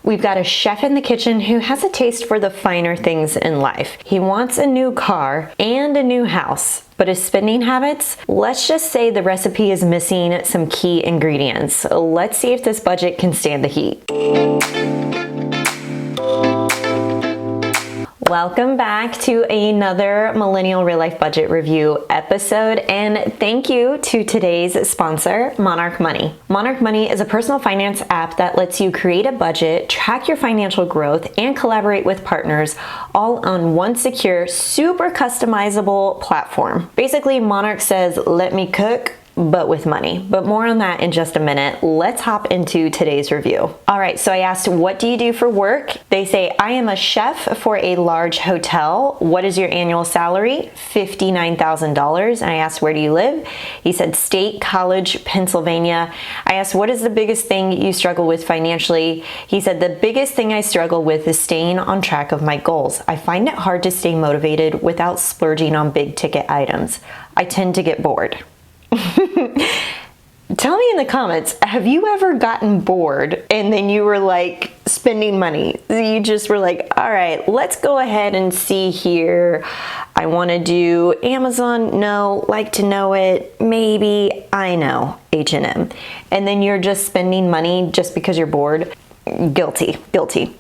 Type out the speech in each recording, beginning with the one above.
We've got a chef in the kitchen who has a taste for the finer things in life. He wants a new car and a new house, but his spending habits, let's just say the recipe is missing some key ingredients. Let's see if this budget can stand the heat. Welcome back to another Millennial Real Life Budget Review episode, and thank you to today's sponsor, Monarch Money. Monarch Money is a personal finance app that lets you create a budget, track your financial growth, and collaborate with partners all on one secure, super customizable platform. Basically, Monarch says, let me cook, but with money. But more on that in just a minute. Let's hop into today's review. All right, so I asked, what do you do for work? They say, I am a chef for a large hotel. What is your annual salary? $59,000. And I asked, where do you live? He said, State College, Pennsylvania. I asked, what is the biggest thing you struggle with financially? He said, the biggest thing I struggle with is staying on track of my goals. I find it hard to stay motivated without splurging on big ticket items. I tend to get bored. Tell me in the comments, have you ever gotten bored and then you were like spending money? You just were like, all right, let's go ahead and see here. I want to do Amazon. No. Like to know it. Maybe. I know. H&M. And then you're just spending money just because you're bored. Guilty.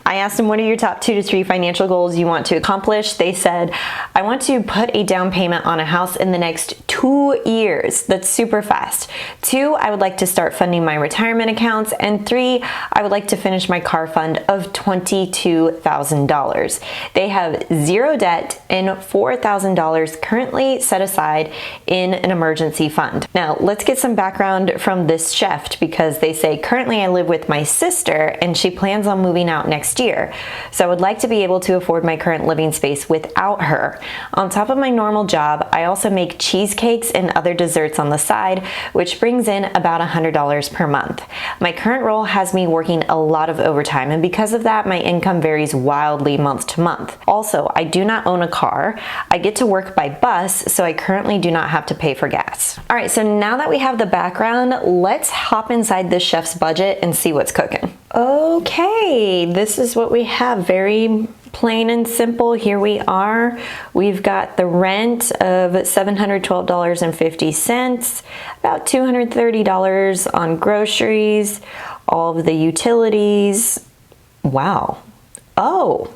I asked them, what are your top 2 to 3 financial goals you want to accomplish? They said, I want to put a down payment on a house in the next 2 years. That's super fast. 2, I would like to start funding my retirement accounts. And 3, I would like to finish my car fund of $22,000. They have 0 debt and $4,000 currently set aside in an emergency fund. Now, let's get some background from this chef, because they say, currently I live with my sister and she plans on moving out next year. So I would like to be able to afford my current living space without her. On top of my normal job, I also make cheesecakes and other desserts on the side, which brings in about $100 per month. My current role has me working a lot of overtime, and because of that, my income varies wildly month to month. Also, I do not own a car. I get to work by bus, so I currently do not have to pay for gas. All right, so now that we have the background, let's hop inside this chef's budget and see what's cooking. Okay, this is what we have. Very plain and simple. Here we are. We've got the rent of $712.50, about $230 on groceries, all of the utilities. Wow. Oh.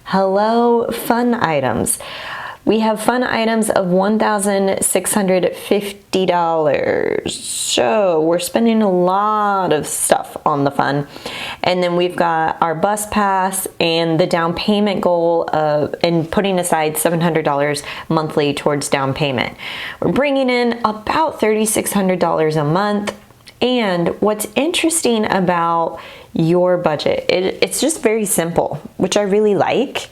Hello, fun items. We have fun items of $1,650. So we're spending a lot of stuff on the fun. And then we've got our bus pass and the down payment goal of, and putting aside $700 monthly towards down payment. We're bringing in about $3,600 a month. And what's interesting about your budget, it's just very simple, which I really like,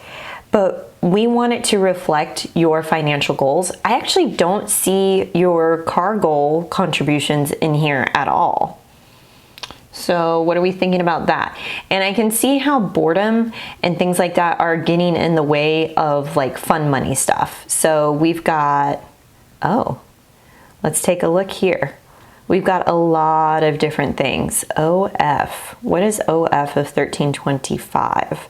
but we want it to reflect your financial goals. I actually don't see your car goal contributions in here at all. So what are we thinking about that? And I can see how boredom and things like that are getting in the way of like fun money stuff. So we've got, oh, let's take a look here. We've got a lot of different things. OF, what is OF of 1325?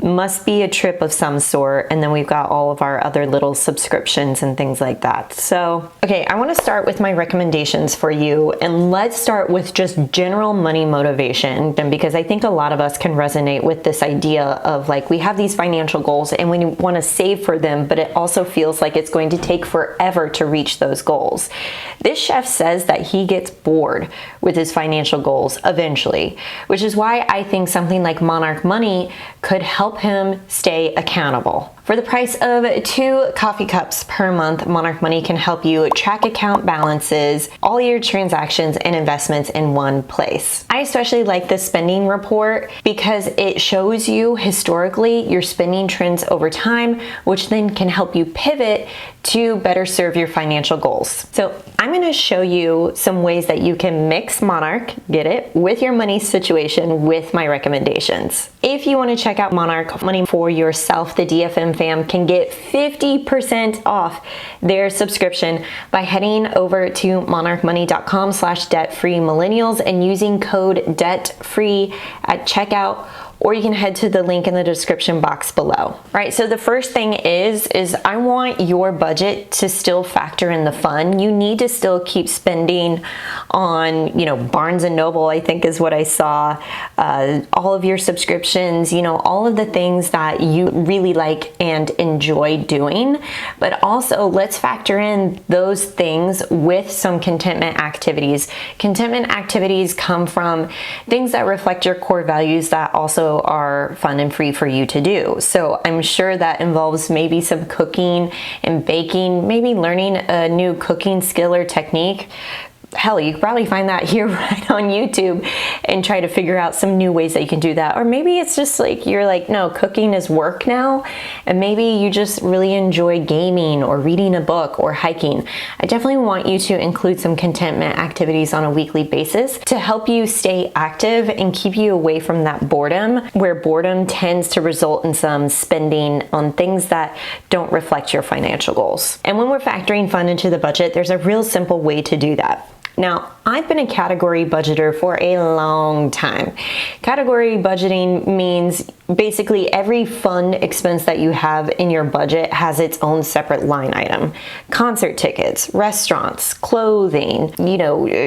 Must be a trip of some sort, and then we've got all of our other little subscriptions and things like that. So, okay, I want to start with my recommendations for you, and let's start with just general money motivation, and because I think a lot of us can resonate with this idea of like, we have these financial goals and we want to save for them, but it also feels like it's going to take forever to reach those goals. This chef says that he gets bored with his financial goals eventually, which is why I think something like Monarch Money could help him stay accountable. For the price of 2 coffee cups per month, Monarch Money can help you track account balances, all your transactions and investments in one place. I especially like the spending report because it shows you historically your spending trends over time, which then can help you pivot to better serve your financial goals. So I'm going to show you some ways that you can mix Monarch, get it, with your money situation with my recommendations. If you want to check out Monarch Money for yourself, the DFM fam can get 50% off their subscription by heading over to monarchmoney.com/debtfreemillennials and using code DEBTFREE at checkout, or you can head to the link in the description box below. All right, so the first thing is I want your budget to still factor in the fun. You need to still keep spending on, Barnes and Noble, I think is what I saw, all of your subscriptions, all of the things that you really like and enjoy doing. But also let's factor in those things with some contentment activities. Contentment activities come from things that reflect your core values that also are fun and free for you to do. So I'm sure that involves maybe some cooking and baking, maybe learning a new cooking skill or technique. Hell, you could probably find that here right on YouTube and try to figure out some new ways that you can do that. Or maybe it's just like, you're like, no, cooking is work now. And maybe you just really enjoy gaming or reading a book or hiking. I definitely want you to include some contentment activities on a weekly basis to help you stay active and keep you away from that boredom, where boredom tends to result in some spending on things that don't reflect your financial goals. And when we're factoring fun into the budget, there's a real simple way to do that. Now, I've been a category budgeter for a long time. Category budgeting means basically every fun expense that you have in your budget has its own separate line item. Concert tickets, restaurants, clothing,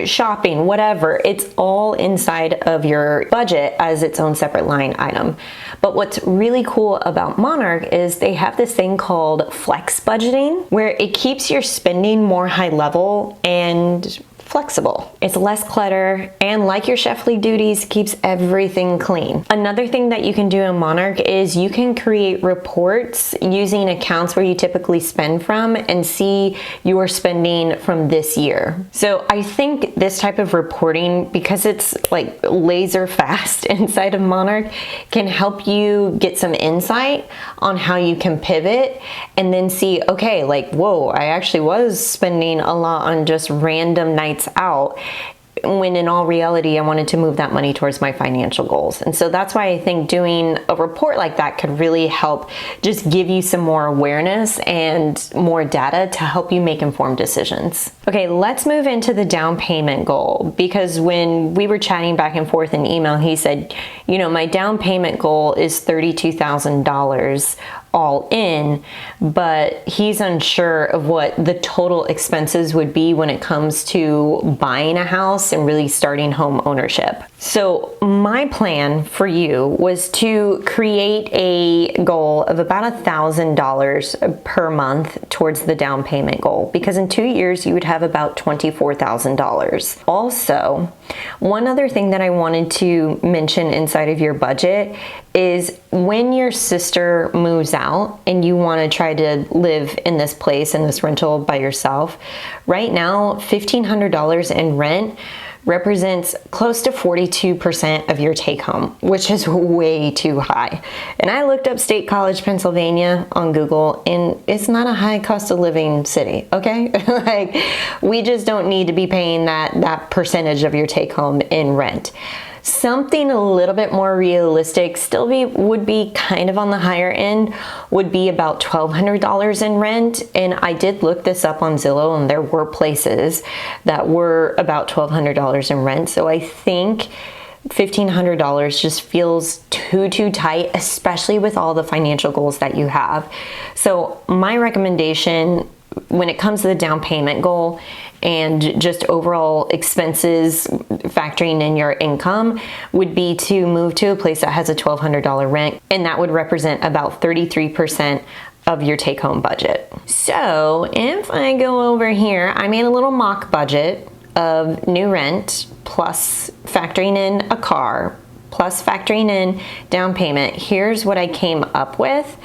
shopping, whatever. It's all inside of your budget as its own separate line item. But what's really cool about Monarch is they have this thing called flex budgeting, where it keeps your spending more high level and flexible. It's less clutter, and like your chefly duties, keeps everything clean. Another thing that you can do in Monarch is you can create reports using accounts where you typically spend from and see your spending from this year. So I think this type of reporting, because it's like laser fast inside of Monarch, can help you get some insight on how you can pivot and then see, okay, like, whoa, I actually was spending a lot on just random nights out, when in all reality I wanted to move that money towards my financial goals. And so that's why I think doing a report like that could really help just give you some more awareness and more data to help you make informed decisions. Okay, let's move into the down payment goal, because when we were chatting back and forth in email, he said, my down payment goal is $32,000 all in, but he's unsure of what the total expenses would be when it comes to buying a house and really starting home ownership. So my plan for you was to create a goal of about $1,000 per month towards the down payment goal, because in 2 years you would have about $24,000. Also, one other thing that I wanted to mention inside of your budget is when your sister moves out and you want to try to live in this place, in this rental by yourself, right now $1,500 in rent represents close to 42% of your take home, which is way too high. And I looked up State College, Pennsylvania on Google, and it's not a high cost of living city, okay? Like, we just don't need to be paying that percentage of your take home in rent. Something a little bit more realistic, would be kind of on the higher end, would be about $1,200 in rent. And I did look this up on Zillow, and there were places that were about $1,200 in rent. So I think $1,500 just feels too tight, especially with all the financial goals that you have. So my recommendation when it comes to the down payment goal and just overall expenses factoring in your income would be to move to a place that has a $1,200 rent, and that would represent about 33% of your take-home budget. So if I go over here, I made a little mock budget of new rent plus factoring in a car plus factoring in down payment. Here's what I came up with.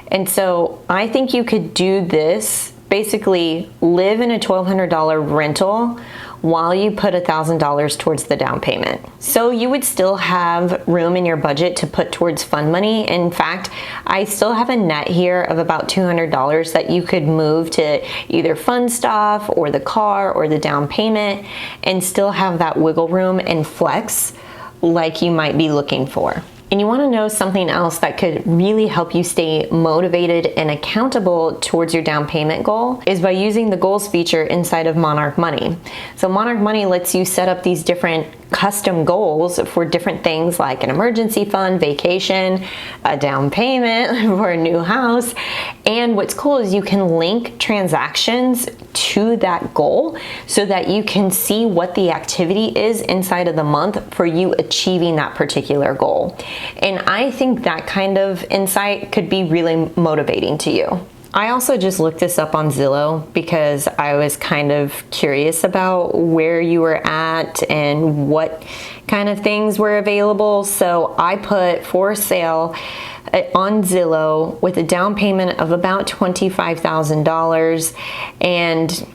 And so I think you could do this, basically live in a $1,200 rental while you put $1,000 towards the down payment. So you would still have room in your budget to put towards fund money. In fact, I still have a net here of about $200 that you could move to either fund stuff or the car or the down payment and still have that wiggle room and flex like you might be looking for. And you want to know something else that could really help you stay motivated and accountable towards your down payment goal is by using the goals feature inside of Monarch Money. So Monarch Money lets you set up these different custom goals for different things like an emergency fund, vacation, a down payment for a new house. And what's cool is you can link transactions to that goal so that you can see what the activity is inside of the month for you achieving that particular goal. And I think that kind of insight could be really motivating to you. I also just looked this up on Zillow because I was kind of curious about where you were at and what kind of things were available. So I put for sale on Zillow with a down payment of about $25,000. And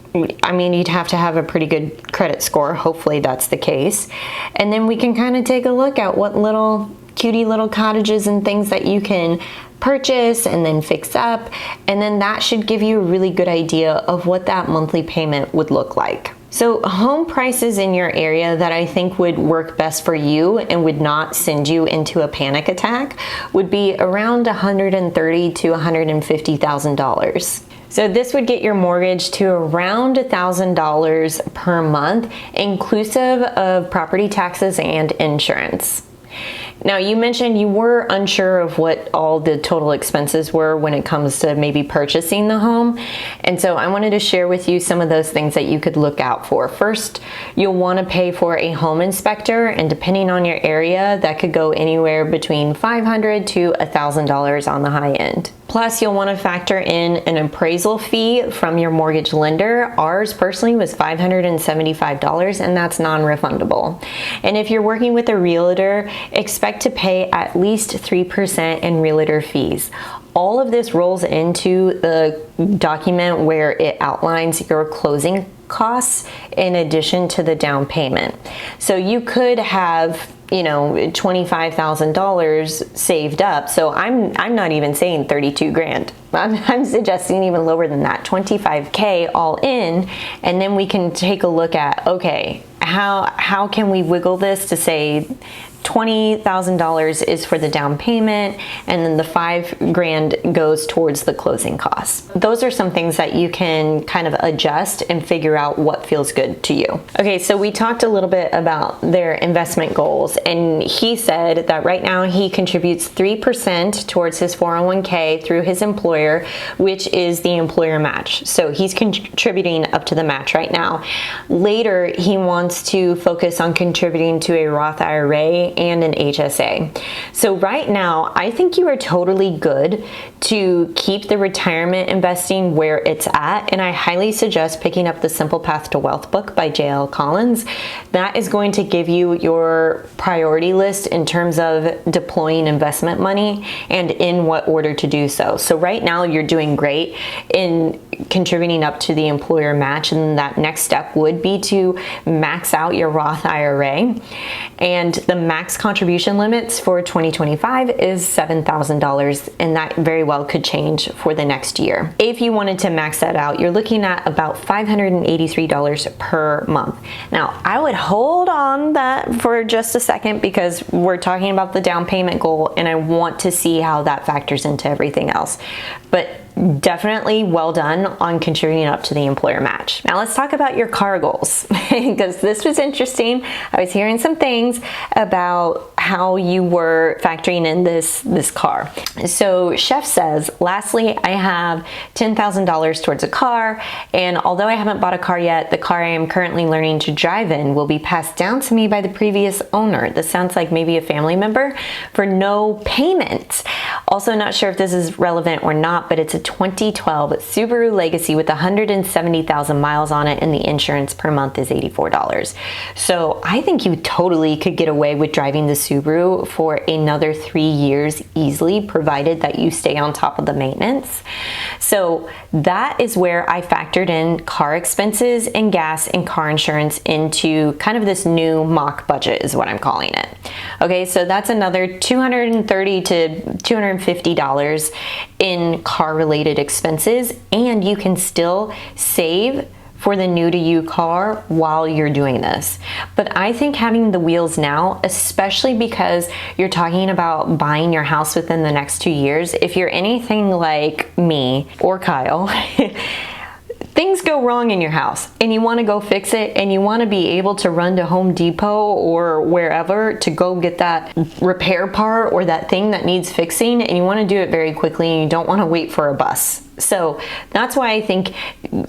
I mean, you'd have to have a pretty good credit score. Hopefully that's the case. And then we can kind of take a look at what little cutie little cottages and things that you can purchase and then fix up, and then that should give you a really good idea of what that monthly payment would look like. So home prices in your area that I think would work best for you and would not send you into a panic attack would be around $130,000 to $150,000. So this would get your mortgage to around $1,000 per month, inclusive of property taxes and insurance. Now, you mentioned you were unsure of what all the total expenses were when it comes to maybe purchasing the home. And so I wanted to share with you some of those things that you could look out for. First, you'll want to pay for a home inspector, and depending on your area, that could go anywhere between $500 to $1,000 on the high end. Plus, you'll want to factor in an appraisal fee from your mortgage lender. Ours personally was $575, and that's non-refundable. And if you're working with a realtor, expect to pay at least 3% in realtor fees. All of this rolls into the document where it outlines your closing costs in addition to the down payment. So you could have, you know, $25,000 saved up. So I'm not even saying 32 grand. I'm suggesting even lower than that, 25K all in, and then we can take a look at, okay, how can we wiggle this to say $20,000 is for the down payment, and then the $5,000 goes towards the closing costs. Those are some things that you can kind of adjust and figure out what feels good to you. Okay, so we talked a little bit about their investment goals, and he said that right now he contributes 3% towards his 401k through his employer, which is the employer match. So he's contributing up to the match right now. Later, he wants to focus on contributing to a Roth IRA and an HSA. So right now, I think you are totally good to keep the retirement investing where it's at, and I highly suggest picking up the Simple Path to Wealth book by J.L. Collins. That is going to give you your priority list in terms of deploying investment money and in what order to do so. So right now, you're doing great in contributing up to the employer match, and that next step would be to max out your Roth IRA. And the max contribution limits for 2025 is $7,000, and that very well could change for the next year. If you wanted to max that out, you're looking at about $583 per month. Now, I would hold on that for just a second because we're talking about the down payment goal, and I want to see how that factors into everything else. But definitely well done on contributing up to the employer match. Now let's talk about your car goals because this was interesting. I was hearing some things about how you were factoring in this car. So Chef says, lastly, I have $10,000 towards a car, and although I haven't bought a car yet, the car I am currently learning to drive in will be passed down to me by the previous owner. This sounds like maybe a family member for no payment. Also not sure if this is relevant or not, but it's a 2012 Subaru Legacy with 170,000 miles on it, and the insurance per month is $84. So I think you totally could get away with driving the Subaru for another 3 years easily, provided that you stay on top of the maintenance. So that is where I factored in car expenses and gas and car insurance into kind of this new mock budget is what I'm calling it. Okay, so that's another $230 to $250 in car related expenses, and you can still save for the new to you car while you're doing this. But I think having the wheels now, especially because you're talking about buying your house within the next 2 years, if you're anything like me or Kyle, things go wrong in your house and you want to go fix it, and you want to be able to run to Home Depot or wherever to go get that repair part or that thing that needs fixing, and you want to do it very quickly and you don't want to wait for a bus. So that's why I think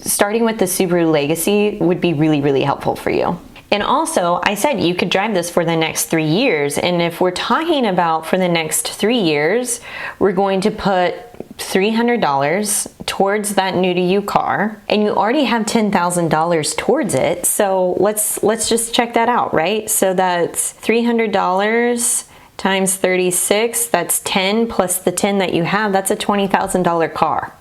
starting with the Subaru Legacy would be really, really helpful for you. And also, I said you could drive this for the next 3 years. And if we're talking about for the next 3 years, we're going to put $300 towards that new to you car, and you already have $10,000 towards it. So let's just check that out, right? So that's $300 times 36, that's 10 plus the 10 that you have, that's a $20,000 car.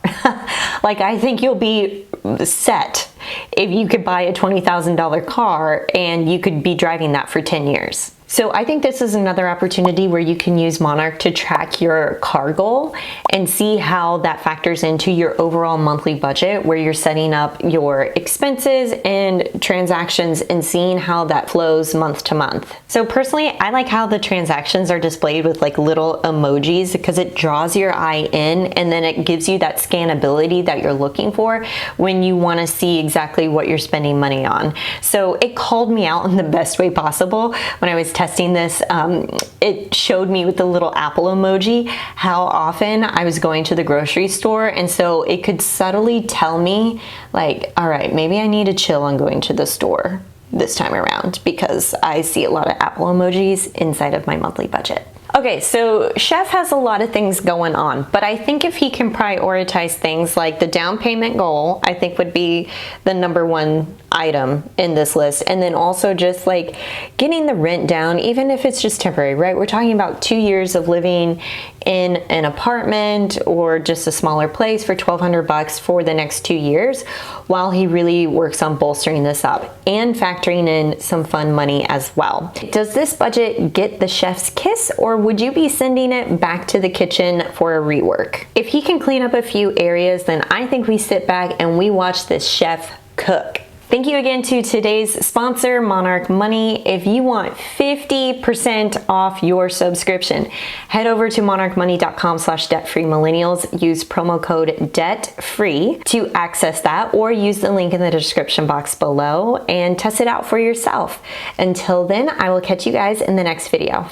Like, I think you'll be set if you could buy a $20,000 car and you could be driving that for 10 years. So I think this is another opportunity where you can use Monarch to track your car goal and see how that factors into your overall monthly budget, where you're setting up your expenses and transactions and seeing how that flows month to month. So personally, I like how the transactions are displayed with like little emojis, because it draws your eye in and then it gives you that scannability that you're looking for when you want to see exactly what you're spending money on. So it called me out in the best way possible when I was testing this. It showed me with the little apple emoji how often I was going to the grocery store, and so it could subtly tell me like, all right, maybe I need to chill on going to the store this time around, because I see a lot of apple emojis inside of my monthly budget. Okay, so Chef has a lot of things going on, but I think if he can prioritize things like the down payment goal, I think would be the #1 item in this list. And then also just like getting the rent down, even if it's just temporary, right? We're talking about 2 years of living in an apartment or just a smaller place for $1,200 for the next 2 years, while he really works on bolstering this up and factoring in some fun money as well. Does this budget get the chef's kiss, or would you be sending it back to the kitchen for a rework? If he can clean up a few areas, then I think we sit back and we watch this chef cook. Thank you again to today's sponsor, Monarch Money. If you want 50% off your subscription, head over to monarchmoney.com/debtfreemillennials. Use promo code DEBTFREE to access that, or use the link in the description box below and test it out for yourself. Until then, I will catch you guys in the next video.